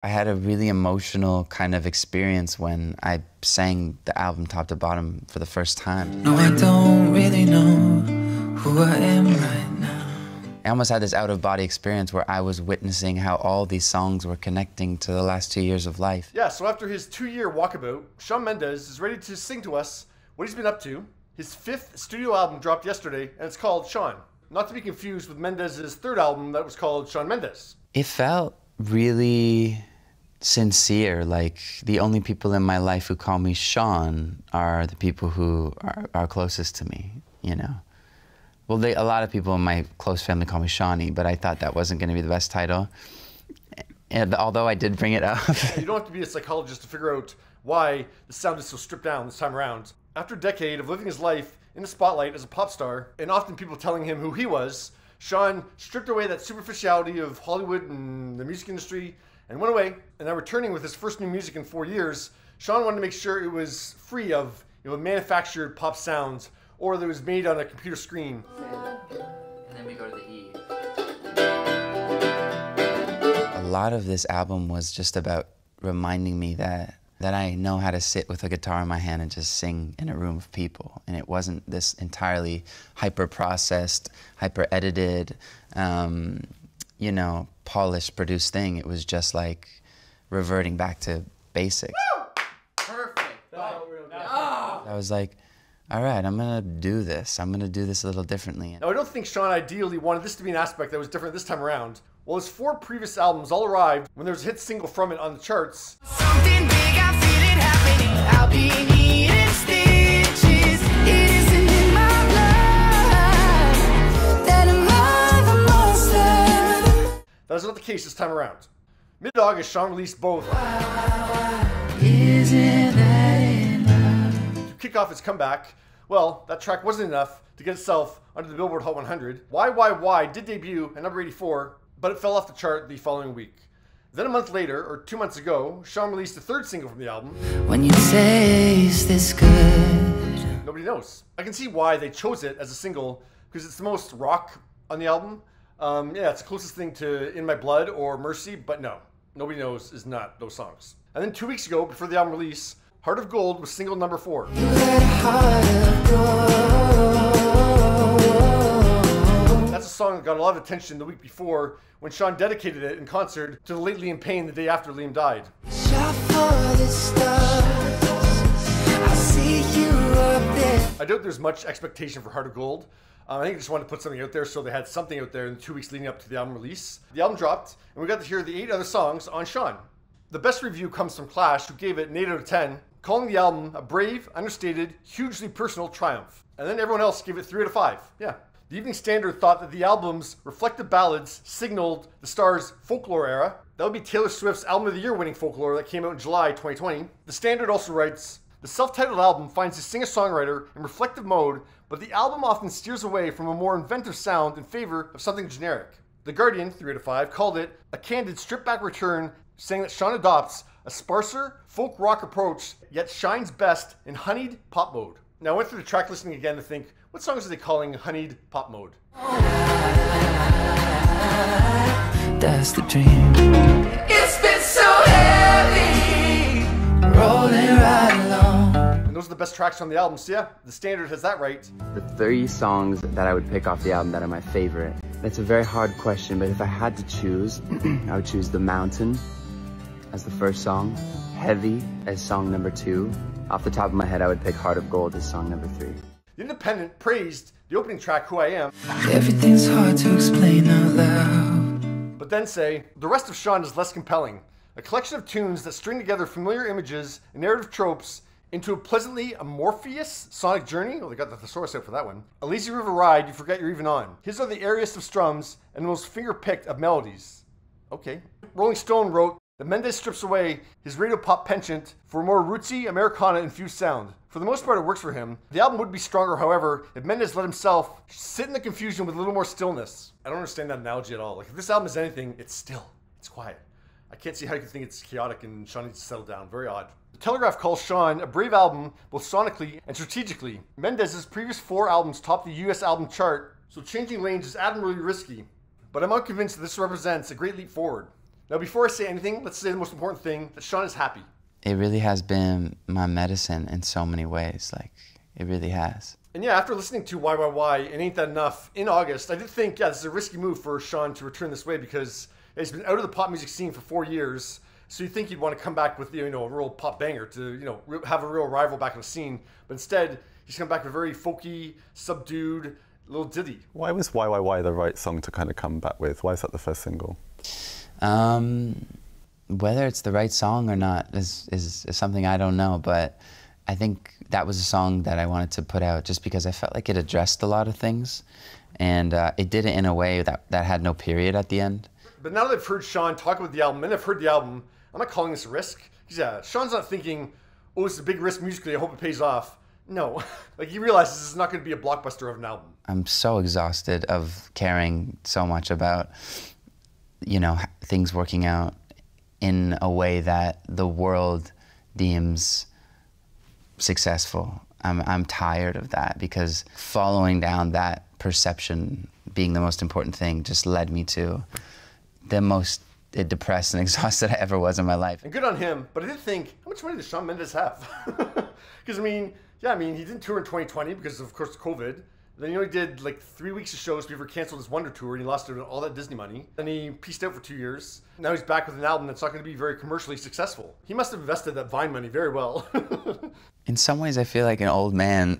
I had a really emotional kind of experience when I sang the album top to bottom for the first time. No, I don't really know who I am right now. I almost had this out-of-body experience where I was witnessing how all these songs were connecting to the last 2 years of life. Yeah, so after his 2-year walkabout, Shawn Mendes is ready to sing to us what he's been up to. His 5th studio album dropped yesterday, and it's called Shawn. Not to be confused with Mendes' 3rd album that was called Shawn Mendes. It felt really sincere, like the only people in my life who call me Shawn are the people who are closest to me, you know. Well, a lot of people in my close family call me Shawnee, but I thought that wasn't going to be the best title. And although I did bring it up. You don't have to be a psychologist to figure out why the sound is so stripped down this time around. After a decade of living his life in the spotlight as a pop star, and often people telling him who he was, Shawn stripped away that superficiality of Hollywood and the music industry and went away. And now returning with his first new music in 4 years, Shawn wanted to make sure it was free of manufactured pop sounds or that it was made on a computer screen. And then we go to the E. A lot of this album was just about reminding me that I know how to sit with a guitar in my hand and just sing in a room of people. And it wasn't this entirely hyper-processed, hyper-edited, you know, polished, produced thing. It was just like reverting back to basics. Woo! Perfect. I was like, all right, I'm gonna do this. I'm gonna do this a little differently. Now, I don't think Shawn ideally wanted this to be an aspect that was different this time around. Well, his 4 previous albums all arrived when there was a hit single from it on the charts. Something big, I feel it happening. I'll be needing stitches. It isn't in my blood that I'm a monster. That is not the case this time around. Mid-August, Shawn released both. Isn't that enough? To kick off his comeback, well, that track wasn't enough to get itself onto the Billboard Hot 100. Why did debut at number 84, but it fell off the chart the following week. Then a month later, or 2 months ago, Shawn released the 3rd single from the album. When you taste this good. Nobody Knows. I can see why they chose it as a single, because it's the most rock on the album. Yeah, it's the closest thing to In My Blood or Mercy, but no. Nobody Knows is not those songs. And then 2 weeks ago, before the album release, Heart of Gold was single number 4. You had a heart of gold. That's a song that got a lot of attention the week before when Shawn dedicated it in concert to the late Liam Payne the day after Liam died. Shot for the stars. I see you up there. I doubt there's much expectation for Heart of Gold. I think they just wanted to put something out there, so they had something out there in the 2 weeks leading up to the album release. The album dropped, and we got to hear the 8 other songs on Shawn. The best review comes from Clash, who gave it an 8 out of 10, calling the album a brave, understated, hugely personal triumph. And then everyone else gave it 3 out of 5. Yeah. The Evening Standard thought that the album's reflective ballads signaled the star's folklore era. That would be Taylor Swift's Album of the Year winning Folklore that came out in July 2020. The Standard also writes, the self-titled album finds the singer-songwriter in reflective mode, but the album often steers away from a more inventive sound in favor of something generic. The Guardian, 3 out of 5, called it a candid stripped-back return, saying that Shawn adopts a sparser, folk rock approach, yet shines best in honeyed pop mode. Now I went through the track listing again to think, what songs are they calling honeyed pop mode? That's the dream. It's been so heavy, rolling right along. And those are the best tracks on the album, so yeah, the Standard has that right. The 3 songs that I would pick off the album that are my favorite. It's a very hard question, but if I had to choose, I would choose The Mountain as the first song, Heavy as song number 2. Off the top of my head, I would pick Heart of Gold as song number 3. The Independent praised the opening track, Who I Am, Everything's hard to explain out loud. but then say, the rest of Shawn is less compelling. A collection of tunes that string together familiar images and narrative tropes into a pleasantly amorphous sonic journey. Oh, they got the thesaurus out for that one. A lazy river ride you forget you're even on. His are the airiest of strums and the most finger-picked of melodies. Okay. Rolling Stone wrote that Mendes strips away his radio pop penchant for a more rootsy, Americana-infused sound. For the most part, it works for him. The album would be stronger, however, if Mendes let himself sit in the confusion with a little more stillness. I don't understand that analogy at all. Like, if this album is anything, it's still. It's quiet. I can't see how you can think it's chaotic and Shawn needs to settle down. Very odd. The Telegraph calls Shawn a brave album, both sonically and strategically. Mendes' previous 4 albums topped the US album chart, so changing lanes is admirably risky. But I'm unconvinced that this represents a great leap forward. Now, before I say anything, let's say the most important thing, that Shawn is happy. It really has been my medicine in so many ways. Like, it really has. And yeah, after listening to Why, and Ain't That Enough in August, I did think, yeah, this is a risky move for Shawn to return this way because he's been out of the pop music scene for 4 years. So you'd think he'd want to come back with, you know, a real pop banger to, you know, have a real rival back in the scene. But instead, he's come back with a very folky, subdued little ditty. Why was Why the right song to kind of come back with? Why is that the first single? Whether it's the right song or not is something I don't know, but I think that was a song that I wanted to put out just because I felt like it addressed a lot of things, and it did it in a way that had no period at the end. But now that I've heard Shawn talk about the album, and I've heard the album, I'm not calling this a risk. Because yeah, Shawn's not thinking, oh, it's a big risk musically, I hope it pays off. No, like he realizes this is not going to be a blockbuster of an album. I'm so exhausted of caring so much about, you know, things working out in a way that the world deems successful. I'm tired of that because following down that perception being the most important thing just led me to the most depressed and exhausted I ever was in my life. And good on him, but I did think, how much money does Shawn Mendes have? Because I mean, yeah, I mean, he didn't tour in 2020 because of course COVID. Then he only did like 3 weeks of shows before he canceled his Wonder Tour and he lost all that Disney money. Then he pieced out for 2 years. Now he's back with an album that's not going to be very commercially successul. He must have invested that Vine money very well. In some ways, I feel like an old man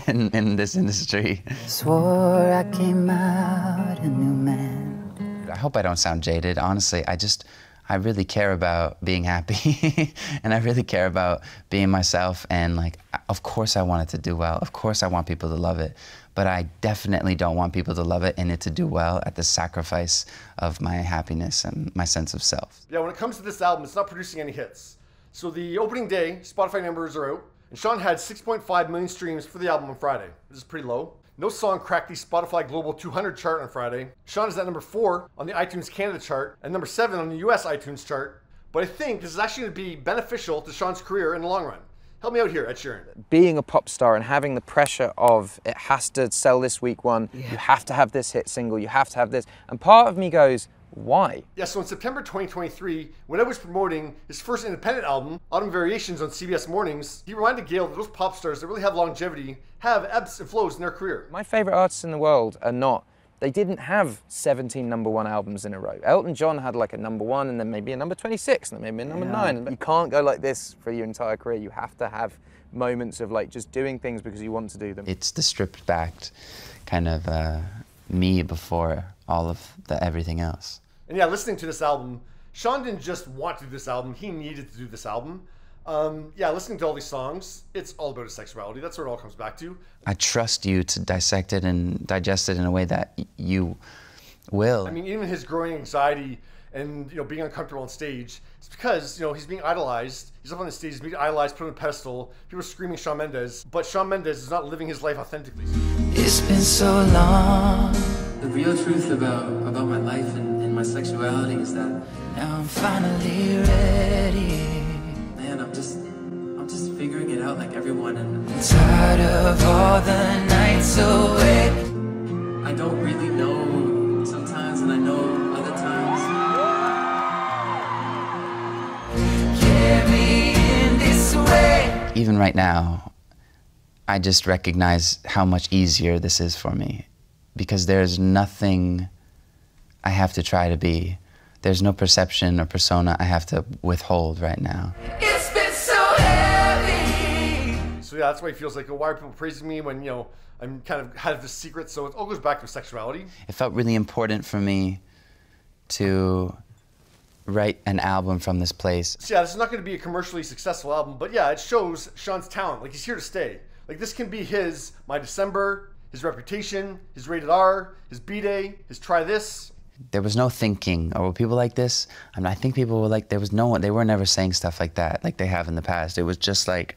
in this industry. Swore I came out a new man. I hope I don't sound jaded. Honestly, I really care about being happy and I really care about being myself, and like, of course I want it to do well. Of course I want people to love it, but I definitely don't want people to love it and it to do well at the sacrifice of my happiness and my sense of self. Yeah, when it comes to this album, it's not producing any hits. So the opening day, Spotify numbers are out, and Shawn had 6.5 million streams for the album on Friday. This is pretty low. No song cracked the Spotify Global 200 chart on Friday. Shawn is at number 4 on the iTunes Canada chart and number 7 on the US iTunes chart. But I think this is actually going to be beneficial to Shawn's career in the long run. Help me out here, Ed Sheeran. Being a pop star and having the pressure of it has to sell this week one, you have to have this hit single, you have to have this. And part of me goes, why? Yeah, so in September 2023, when I was promoting his first independent album, Autumn Variations on CBS Mornings, he reminded Gail that those pop stars that really have longevity have ebbs and flows in their career. My favorite artists in the world are not, they didn't have 17 #1 albums in a row. Elton John had like a #1 and then maybe a number 26 and then maybe a #9. You can't go like this for your entire career. You have to have moments of like just doing things because you want to do them. It's the stripped back kind of me before all of everything else. And yeah, listening to this album, Shawn didn't just want to do this album, he needed to do this album. Yeah, listening to all these songs, it's all about his sexuality. That's what it all comes back to. I trust you to dissect it and digest it in a way that you will. I mean, even his growing anxiety and, you know, being uncomfortable on stage, it's because, you know, he's being idolized. He's up on the stage, he's being idolized, put on a pedestal. People are screaming Shawn Mendes, but Shawn Mendes is not living his life authentically. It's been so long. The real truth about my life and my sexuality is that Now I'm finally ready. man, I'm just figuring it out like everyone, and Tired of all the nights away. I don't really know sometimes, and I know other times. Carry in this way. Even right now, I just recognize how much easier this is for me because there's nothing I have to try to be. There's no perception or persona I have to withhold right now. It's been so heavy. So yeah, that's why he feels like, oh, why are people praising me when, you know, I'm kind of have this secret? So it all goes back to sexuality. It felt really important for me to write an album from this place. So yeah, this is not going to be a commercially successful album, but yeah, it shows Shawn's talent. Like, he's here to stay. Like, this can be his My December, his Reputation, his Rated R, his B-Day, his Try This. There was no thinking, or were people like this? I mean, I think people were like, there was no one, they were never saying stuff like that, like they have in the past. It was just like,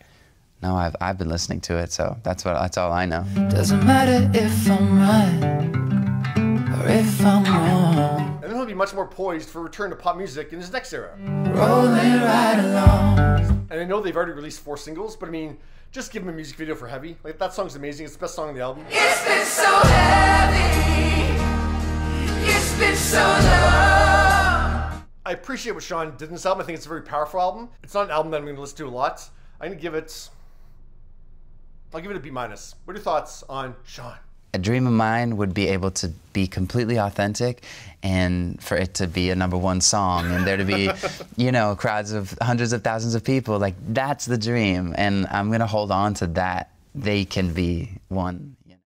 no, I've been listening to it, so that's all I know. Doesn't matter if I'm right or if I'm wrong. And then he'll be much more poised for a return to pop music in his next era. Rolling right along. And I know they've already released 4 singles, but I mean, just give him a music video for Heavy. Like, that song's amazing. It's the best song on the album. It's been so heavy. It's been so long. I appreciate what Shawn did in this album. I think it's a very powerful album. It's not an album that I'm going to listen to a lot. I'm going to give it, I'll give it a B-. What are your thoughts on Shawn? A dream of mine would be able to be completely authentic and for it to be a #1 song and there to be, you know, crowds of hundreds of thousands of people. Like, that's the dream. And I'm going to hold on to that. They can be one.